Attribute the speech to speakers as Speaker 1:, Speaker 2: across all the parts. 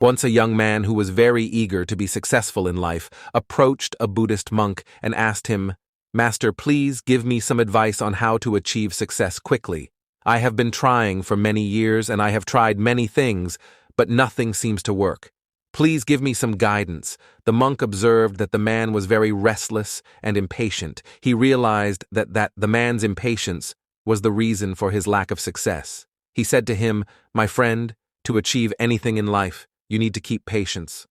Speaker 1: Once a young man who was very eager to be successful in life approached a Buddhist monk and asked him, "Master, please give me some advice on how to achieve success quickly. I have been trying for many years and I have tried many things, but nothing seems to work. Please give me some guidance." The monk observed that the man was very restless and impatient. He realized that the man's impatience was the reason for his lack of success. He said to him, "My friend, to achieve anything in life, you need to keep patience.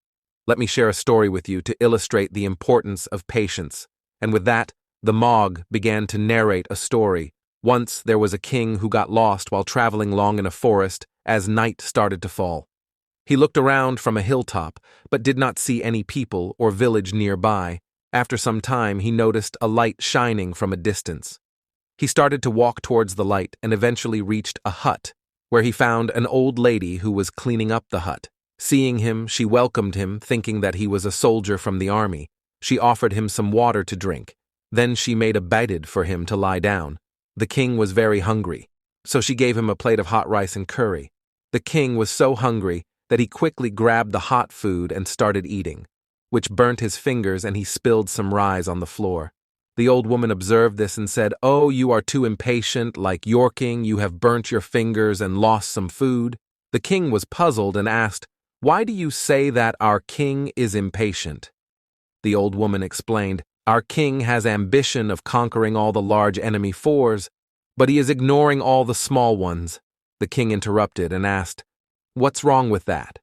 Speaker 1: Let me share a story with you to illustrate the importance of patience." And with that, the monk began to narrate a story. Once there was a king who got lost while traveling along in a forest as night started to fall. He looked around from a hilltop, but did not see any people or village nearby. After some time, he noticed a light shining from a distance. He started to walk towards the light and eventually reached a hut, where he found an old lady who was cleaning up the hut. Seeing him, she welcomed him, thinking that he was a soldier from the army. She offered him some water to drink. Then she made a bed for him to lie down. The king was very hungry, so she gave him a plate of hot rice and curry. The king was so hungry that he quickly grabbed the hot food and started eating, which burnt his fingers and he spilled some rice on the floor. The old woman observed this and said, "Oh, you are too impatient, like your king, you have burnt your fingers and lost some food." The king was puzzled and asked, "Why do you say that our king is impatient?" The old woman explained, "Our king has ambition of conquering all the large enemy foes, but he is ignoring all the small ones." The king interrupted and asked, "What's wrong with that?"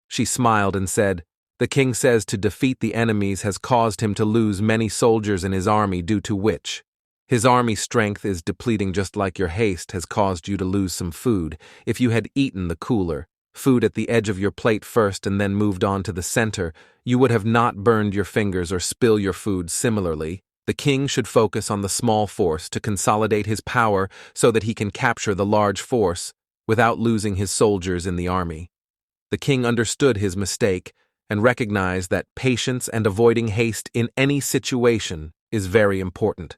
Speaker 1: She smiled and said, "The king says to defeat the enemies has caused him to lose many soldiers in his army, due to which his army strength is depleting, just like your haste has caused you to lose some food. If you had eaten the cooler food at the edge of your plate first and then moved on to the center, you would have not burned your fingers or spill your food. Similarly, the king should focus on the small force to consolidate his power so that he can capture the large force without losing his soldiers in the army." The king understood his mistake and recognized that patience and avoiding haste in any situation is very important.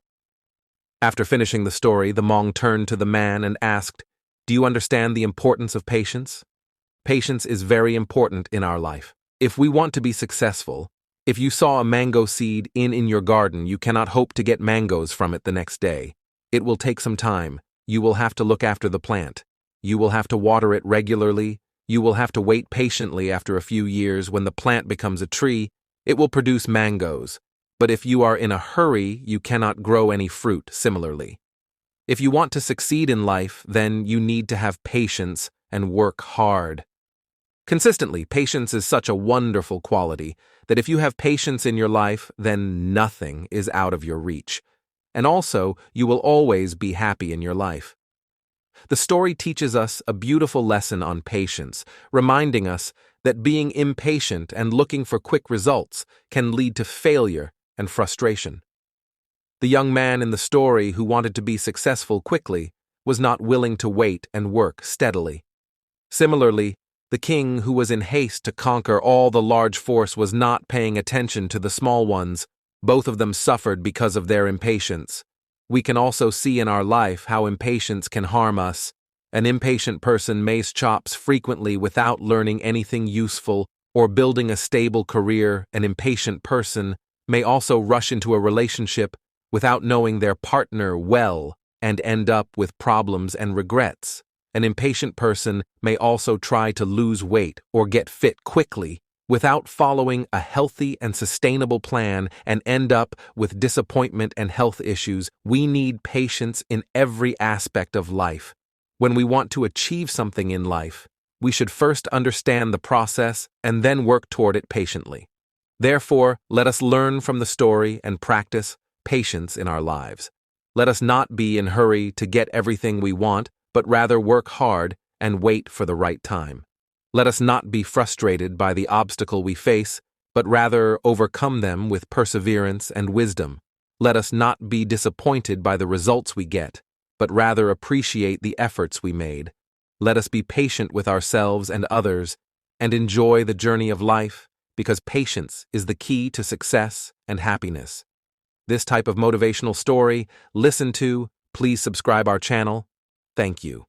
Speaker 1: After finishing the story, the monk turned to the man and asked, "Do you understand the importance of patience?" Patience is very important in our life. If we want to be successful, if you saw a mango seed in your garden, you cannot hope to get mangoes from it the next day. It will take some time. You will have to look after the plant. You will have to water it regularly. You will have to wait patiently. After a few years, when the plant becomes a tree, it will produce mangoes. But if you are in a hurry, you cannot grow any fruit. Similarly, if you want to succeed in life, then you need to have patience and work hard. Consistently, patience is such a wonderful quality that if you have patience in your life, then nothing is out of your reach. And also, you will always be happy in your life. The story teaches us a beautiful lesson on patience, reminding us that being impatient and looking for quick results can lead to failure and frustration. The young man in the story who wanted to be successful quickly was not willing to wait and work steadily. Similarly, the king who was in haste to conquer all the large force was not paying attention to the small ones. Both of them suffered because of their impatience. We can also see in our life how impatience can harm us. An impatient person may chops frequently without learning anything useful or building a stable career. An impatient person may also rush into a relationship without knowing their partner well and end up with problems and regrets. An impatient person may also try to lose weight or get fit quickly without following a healthy and sustainable plan and end up with disappointment and health issues. We need patience in every aspect of life. When we want to achieve something in life, we should first understand the process and then work toward it patiently. Therefore, let us learn from the story and practice patience in our lives. Let us not be in a hurry to get everything we want, but rather work hard and wait for the right time. Let us not be frustrated by the obstacle we face, but rather overcome them with perseverance and wisdom. Let us not be disappointed by the results we get, but rather appreciate the efforts we made. Let us be patient with ourselves and others and enjoy the journey of life, because patience is the key to success and happiness. This type of motivational story, listen to, please subscribe our channel. Thank you.